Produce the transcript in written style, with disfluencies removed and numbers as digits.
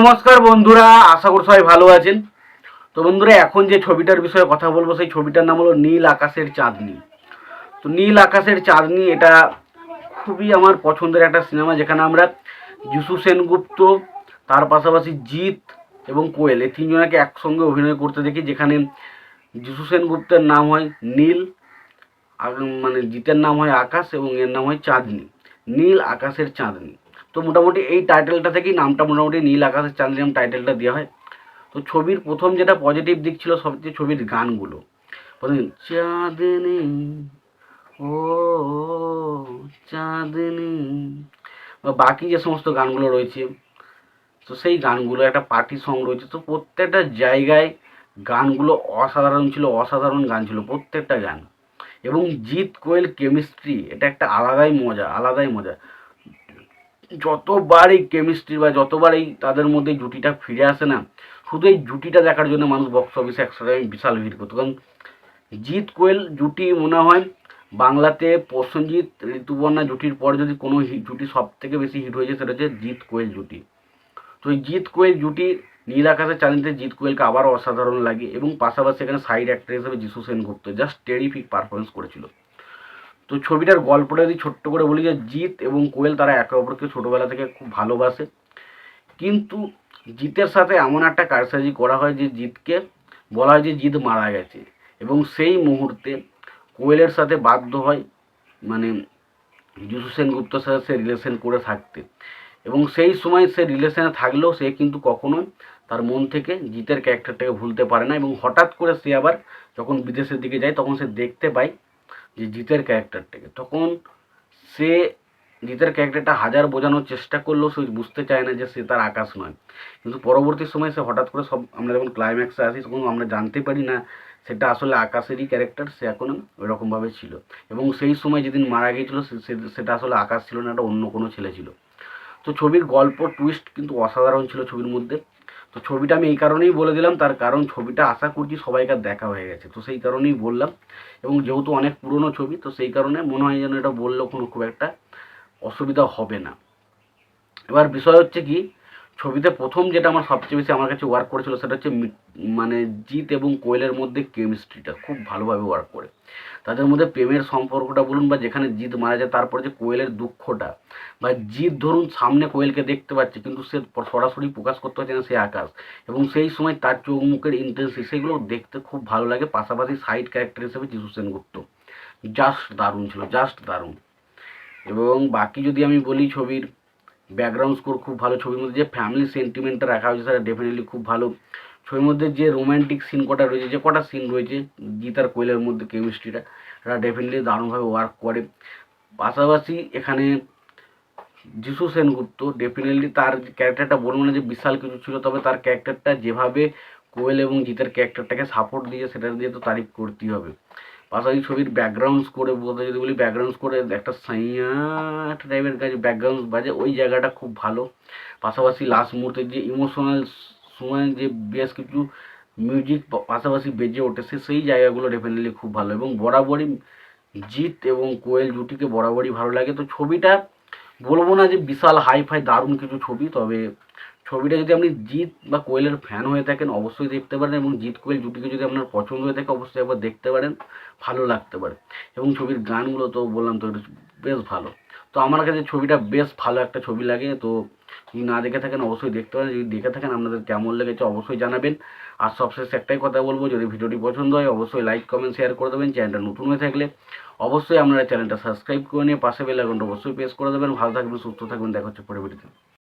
নমস্কার বন্ধুরা, আশা করি সবাই ভালো আছেন। তো বন্ধুরা, এখন যে ছবিটার বিষয়ে কথা বলবো সেই ছবিটার নাম হলো নীল আকাশের চাঁদনি। তো নীল আকাশের চাঁদনি এটা খুবই আমার পছন্দের একটা সিনেমা, যেখানে আমরা যিশু সেনগুপ্ত, তার পাশাপাশি জিৎ এবং কোয়েল এই তিনজনকে একসঙ্গে অভিনয় করতে দেখি। যেখানে যিশু সেনগুপ্তের নাম হয় নীল, মানে জিতের নাম হয় আকাশ এবং এর নাম হয় চাঁদনি। নীল আকাশের চাঁদনি। তো মোটামুটি এই টাইটেলটা থেকেই নামটা মোটামুটি নীল আকাশের চাঁদনি নাম টাইটেলটা দেওয়া হয়। তো ছবির প্রথম যেটা পজিটিভ দিক ছিল সবচেয়ে ছবির গানগুলো। প্রথমে চাঁদনি, ও চাঁদনি, বা বাকি যে সমস্ত গানগুলো রয়েছে, তো সেই গানগুলো একটা পার্টি সং রয়েছে। তো প্রত্যেকটা জায়গায় গানগুলো অসাধারণ ছিল, অসাধারণ গান ছিল প্রত্যেকটা গান। এবং জিৎ কোয়েল কেমিস্ট্রি এটা একটা আলাদাই মজা, আলাদাই মজা। যতবার এই কেমিস্ট্রি বা যতবার এই তাদের মধ্যে জুটিটা ফিরে আসে না, শুধু এই জুটিটা দেখার জন্য মানুষ বক্স অফিসে একসাথে বিশাল ভিড় করতো। কারণ জিৎ কোয়েল জুটি মনে হয় বাংলাতে প্রসেনজিৎ ঋতুপর্ণা জুটির পর যদি কোনো জুটি সব থেকে বেশি হিট হয়েছে সেটা হচ্ছে জিৎ কোয়েল জুটি। তো এই জিৎ কোয়েল জুটি নীল আকাশের চাঁদনিতে জিৎ কোয়েলকে আবারও অসাধারণ লাগে, এবং পাশাপাশি এখানে সাইড অ্যাক্টর হিসেবে যিশু সেনগুপ্ত জাস্ট টেরিফিক পারফরমেন্স করেছিল। তো ছবিটার গল্পটা যদি ছোট্ট করে বলি, যে জিৎ এবং কোয়েল তারা একে অপরকে ছোটোবেলা থেকে খুব ভালোবাসে, কিন্তু জিতের সাথে এমন একটা কারসাজি করা হয় যে জিতকে বলা হয় যে জিত মারা গেছে, এবং সেই মুহূর্তে কোয়েলের সাথে বাধ্য হয় মানে যিশু সেনগুপ্তর সাথে সে রিলেশন করে থাকতে। এবং সেই সময় সে রিলেশনে থাকলেও সে কিন্তু কখনোই তার মন থেকে জিতের ক্যারেক্টারটাকে ভুলতে পারে না। এবং হঠাৎ করে সে আবার যখন বিদেশের দিকে যায় তখন সে দেখতে পায় যে জিতের ক্যারেক্টারটাকে, তখন সে জিতের ক্যারেক্টারটা হাজার বোঝানোর চেষ্টা করলেও সে বুঝতে চায় না যে সে তার আকাশ নয়। কিন্তু পরবর্তী সময় সে হঠাৎ করে সব আমরা যখন ক্লাইম্যাক্সে আসি তখন আমরা জানতে পারি না সেটা আসলে আকাশেরই ক্যারেক্টার, সে এখন ওইরকমভাবে ছিল। এবং সেই সময় যেদিন মারা গিয়েছিল সেটা আসলে আকাশ ছিল না, এটা অন্য কোনো ছেলে ছিল। তো ছবির গল্প টুইস্ট কিন্তু অসাধারণ ছিল ছবির মধ্যে। তো ছবিটা আমি এই কারণেই বলে দিলাম, তার কারণ ছবিটা আশা করছি সবাইকার দেখা হয়ে গেছে, তো সেই কারণেই বললাম। এবং যেহেতু অনেক পুরনো ছবি, তো সেই কারণে মনে হয় যেন এটা বললেও কোনো খুব একটা অসুবিধা হবে না। এবার বিষয় হচ্ছে কি, ছবিতে প্রথম যেটা আমার সবচেয়ে বেশি আমার কাছে ওয়ার্ক করেছিল সেটা হচ্ছে মানে জিৎ এবং কোয়েলের মধ্যে কেমিস্ট্রিটা খুব ভালোভাবে ওয়ার্ক করে। তাদের মধ্যে প্রেমের সম্পর্কটা বলুন, বা যেখানে জিৎ মারা যায় তারপরে যে কোয়েলের দুঃখটা, বা জিৎ ধরুন সামনে কোয়েলকে দেখতে পাচ্ছে কিন্তু সে সরাসরি প্রকাশ করতে পারছে না সে আকাশ, এবং সেই সময় তার চোখ মুখের ইন্টেন্সিটি সেগুলো দেখতে খুব ভালো লাগে। পাশাপাশি সাইড ক্যারেক্টার হিসেবে যিশু সেনগুপ্ত জাস্ট দারুণ ছিল, জাস্ট দারুণ। এবং বাকি যদি আমি বলি, ছবির ব্যাকগ্রাউন্ড স্কোর খুব ভালো। ছবির মধ্যে যে ফ্যামিলি সেন্টিমেন্টটা রাখা হয়েছে সেটা ডেফিনেটলি খুব ভালো। ছবির মধ্যে যে রোম্যান্টিক সিন কটা রয়েছে, যে কটা সিন রয়েছে জিৎ আর কোয়েলের মধ্যে কেমিস্ট্রিটা, এটা ডেফিনেটলি দারুণভাবে ওয়ার্ক করে। পাশাপাশি এখানে যিশু সেনগুপ্ত ডেফিনেটলি তার ক্যারেক্টারটা বলবো না যে বিশাল কিছু ছিল, তবে তার ক্যারেক্টারটা যেভাবে কোয়েল এবং জিতের ক্যারেক্টারটাকে সাপোর্ট দিয়ে সেটা দিয়ে তো তারিফ করতেই হবে। পাশাপাশি ছবির ব্যাকগ্রাউন্ড স্কোরে বলতে যদি বলি, ব্যাকগ্রাউন্ড স্কোরে একটা সাইয়া একটা টাইপের কাজ ব্যাকগ্রাউন্ড বাজে, ওই জায়গাটা খুব ভালো। পাশাপাশি লাস্ট মুহূর্তে যে ইমোশনাল সময় যে বেশ কিছু মিউজিক পাশাপাশি বেজে ওঠে সেই জায়গাগুলো ডেফিনেটলি খুব ভালো। এবং বরাবরই জিৎ এবং কোয়েল জুটিকে বরাবরই ভালো লাগে। তো ছবিটা বলবো না যে বিশাল হাই ফাই দারুণ কিছু ছবি, তবে ছবিটা যদি আপনি জিৎ বা কোয়েলের ফ্যান হয়ে থাকেন অবশ্যই দেখতে পারেন, এবং জিৎ কোয়েল জুটিকে যদি আপনার পছন্দ হয়ে থাকে অবশ্যই একবার দেখতে পারেন, ভালো লাগতে পারে। এবং ছবির গানগুলো তো বললাম তো বেশ ভালো। তো আমার কাছে ছবিটা বেশ ভালো একটা ছবি লাগে। তো যদি না দেখে থাকেন অবশ্যই দেখতে পারেন, যদি দেখে থাকেন আপনাদের কেমন লেগেছে অবশ্যই জানাবেন। আর সবশেষে একটাই কথা বলবো, যদি ভিডিওটি পছন্দ হয় অবশ্যই লাইক কমেন্ট শেয়ার করে দেবেন। চ্যানেলটা নতুন হয়ে থাকলে অবশ্যই আপনারা চ্যানেলটা সাবস্ক্রাইব করে নিয়ে পাশে বেল আইকনটা অবশ্যই প্রেস করে দেবেন। ভালো থাকবেন, সুস্থ থাকবেন, দেখা হচ্ছে পরবর্তীতে।